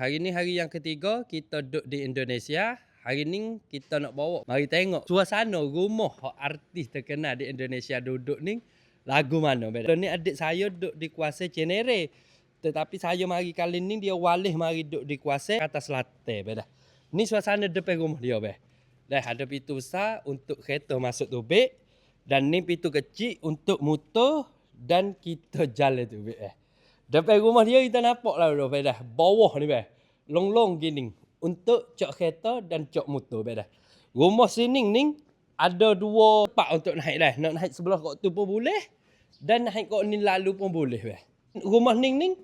Hari ni hari yang ketiga kita duduk di Indonesia. Hari ni kita nak bawa mari tengok suasana rumah artis terkenal di Indonesia duduk ni lagu mana beda. Ni adik saya duduk di Kuala Cenere. Tetapi saya mari kali ni dia walih mari duduk di Kuala atas Selatan beda. Ni suasana depan rumah dia beh. Dah ada pintu besar untuk kereta masuk tubik dan ni pintu kecil untuk motor dan kita jalan tu beh. Depan rumah dia kita nampak lah dah bawah ni beh. Long-long gini untuk cok kereta dan cok motor beh dah. Rumah sini ni ada dua tempat untuk naik dah. Nak naik sebelah kat tu pun boleh dan naik kat ni lalu pun boleh beh. Rumah ni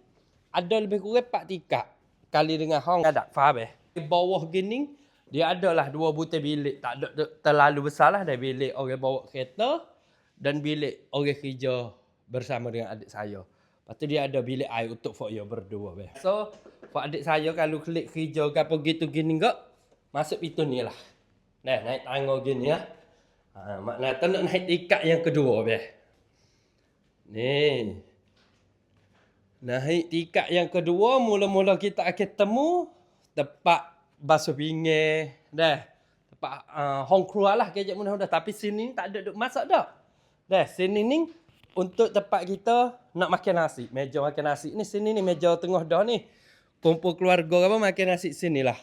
ada lebih kurang 4 tingkat kali dengan hang ada faham beh. Di bawah gini dia adalah dua butir bilik, tak ada terlalu besar lah dah, bilik orang bawa kereta dan bilik orang kerja bersama dengan adik saya. Lepas tu dia ada bilik air untuk Fokyo berdua. Beh. So, Fok adik saya kalau klik kerja ke apa gitu gini kok, masuk pintu ni lah. Nah, naik tangga gini ya. Maknanya tu nak naik tingkat yang kedua. Beh. Ni. Naik tingkat yang kedua, mula-mula kita akan temu tempat basuh pinggan. Dah. Tempat hong keluar lah kejap mudah-mudah. Tapi sini tak ada duk masak dah. Dah, sini ni untuk tempat kita nak makan nasi. Meja makan nasi ni sini ni meja tengah dah ni. Kumpul keluarga apa makan nasi sinilah.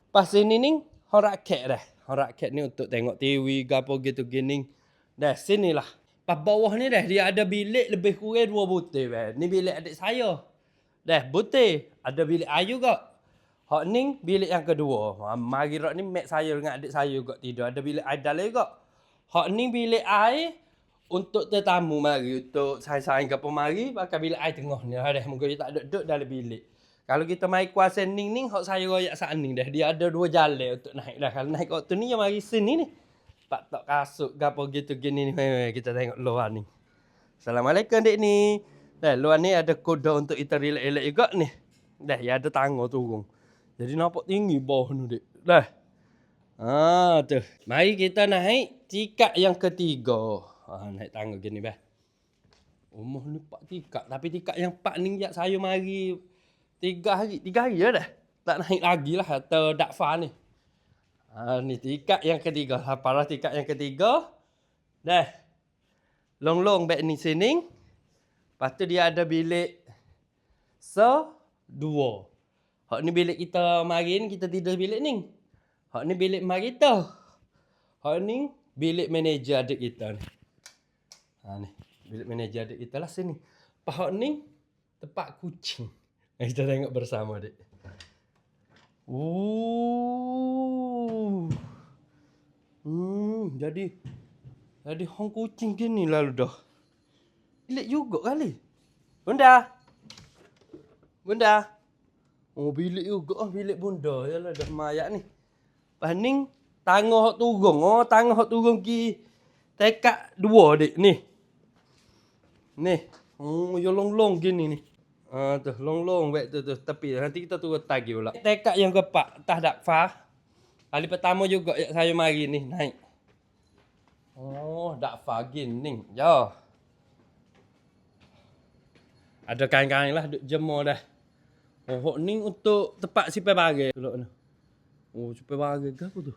Pas sini ni hang rakyat dah. Hang rakyat ni untuk tengok TV ke apa gitu gini. Dah sinilah. Pas bawah ni dah dia ada bilik lebih kurang 2 butir beh. Ni bilik adik saya. Dah butir. Ada bilik air juga. Hak ni bilik yang kedua. Mari rak ni mak saya dengan adik saya juga tidur. Ada bilik air dalam juga. Hak ni bilik air untuk tetamu mari, untuk saya-saya ke pemari pakai bilik air tengah ni dah. Mungkin dia tak ada duduk dalam bilik. Kalau kita mai kuasa ning hak saya royak sat ning dah. Dia ada 2 jalan untuk naik dah. Kalau naik kat tu ni yang mari sini ni. Pak tok kasut gapo gitu gini ni. Kita tengok luar ni. Assalamualaikum dek ni. Dah luar ni ada kuda untuk kita relax-relax juga ni. Dah ya ada tangga turun. Jadi nampak tinggi bawah ni dek. Dah. Tu. Mari kita naik tingkat yang ketiga. Naik tangga gini bah. Rumah ni 4 tingkat. Tapi tingkat yang 4 ni saya mari 3 hari je dah. Tak naik lagi lah atau dakfa ni. Ni tingkat yang ketiga. Parah tingkat yang ketiga. Dah. Long-long back ni sini. Lepas tu dia ada bilik dua. Hak ni bilik kita mari ni, kita tidur bilik ni. Hak ni bilik mari kita. Hak ni bilik manager adik kita ni. Ni bilik manager adik kita lah sini. Hak ni tempat kucing. Kita tengok bersama adik. Jadi hong kucing gini lalu dah. Bilik juga kali. Bunda. Oh bilik juga bilik bunda. Yalah dah mayak ni. Paning tangga hok turun. Oh tangga hok turun ki tekak 2 dik ni. Ni. Ya long-long gini ni. Tu long-long baik tu tepi. Nanti kita turun tagi pula. Tekak yang keempat tah dakfa. Kali pertama juga saya mari ni naik. Oh dakfa gini. Ya. Ada kain-kain lah duk jemur dah. Oh ni untuk tempat simpan barang. Oh simpan barang ke apa tu?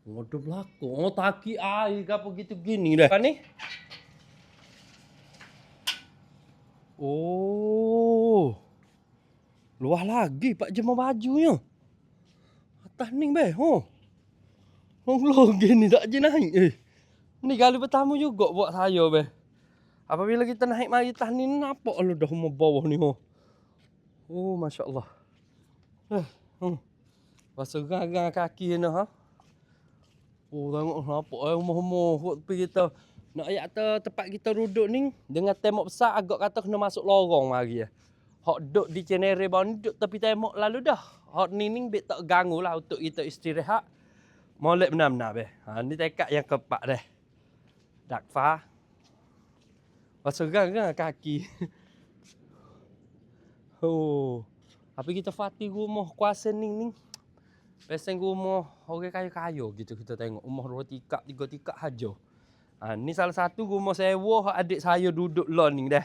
Oh ada belakang. Oh taki air ke apa gitu gini dah. Apa ni? Oh. Luah lagi pak jemur bajunya. Atas ni beh. Long gini tak je naik. Ni kali pertama juga buat saya beh. Apabila kita naik mari atas ni nampak lu dah rumah bawah ni. Oh masya-Allah. Pasal garang kaki ni Oh tengok nampak rumah-rumah tepi kita. Nak ayat tempat kita duduk ni dengan tembok besar agak kata kena masuk lorong mari. Hak duduk di Cenere bawah ni duduk tepi tembok lalu dah. Hak ni bet tak ganggu lah untuk kita istirahat. Molek benar-benar beh. Ni tekak yang keempat dah. Dakfa. Pasal garang kaki. Tapi kita fati rumah kuasa ni. Peseng rumah orang kaya-kaya gitu kita tengok. Rumah 2 tingkat, 3 tingkat haja. Ni salah satu rumah sewa adik saya duduk lah ni dah.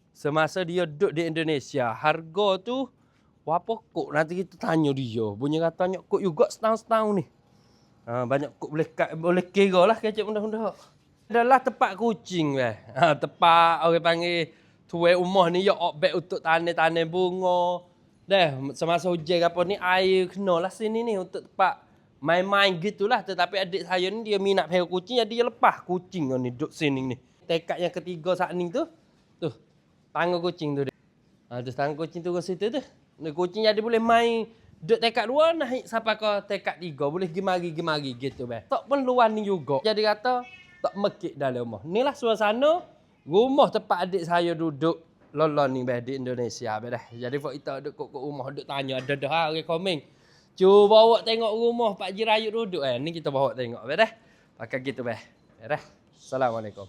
Semasa dia duduk di Indonesia. Harga tu Berapa kok nanti kita tanya dia. Bunyi katanya kok juga setahun-setahun ni. Banyak kok boleh kira lah kecek benda-benda. Adalah tempat kucing weh. Tempat orang panggil tuai rumah ni ya baik untuk tanam-tanam bunga. Dah semasa hujan apa ni air kenalah sini ni untuk tempat main-main gitulah. Tetapi adik saya ni dia minat pelihara kucing jadi dia lepas kucing ni duduk sini ni. Tekad yang ketiga saat ni tu. Tuh. Tangga kucing tu dia. Tu tangga kucing tu ke situ tu. Kucing jadi boleh main duduk tekad 2 naik sampai ke tekad 3 boleh gemari gitu beh. Tak perluan ni juga. Jadi kata tak mekik dalam rumah. Inilah suasana rumah tempat adik saya duduk lolon ni beh di Indonesia beh dah. Jadi pak kita duduk kat rumah duduk tanya ada dah orang komen. Cuba bawa tengok rumah Pak Haji Rayut duduk ni kita bawa tengok beh dah. Pakai gitu beh. Dah. Assalamualaikum.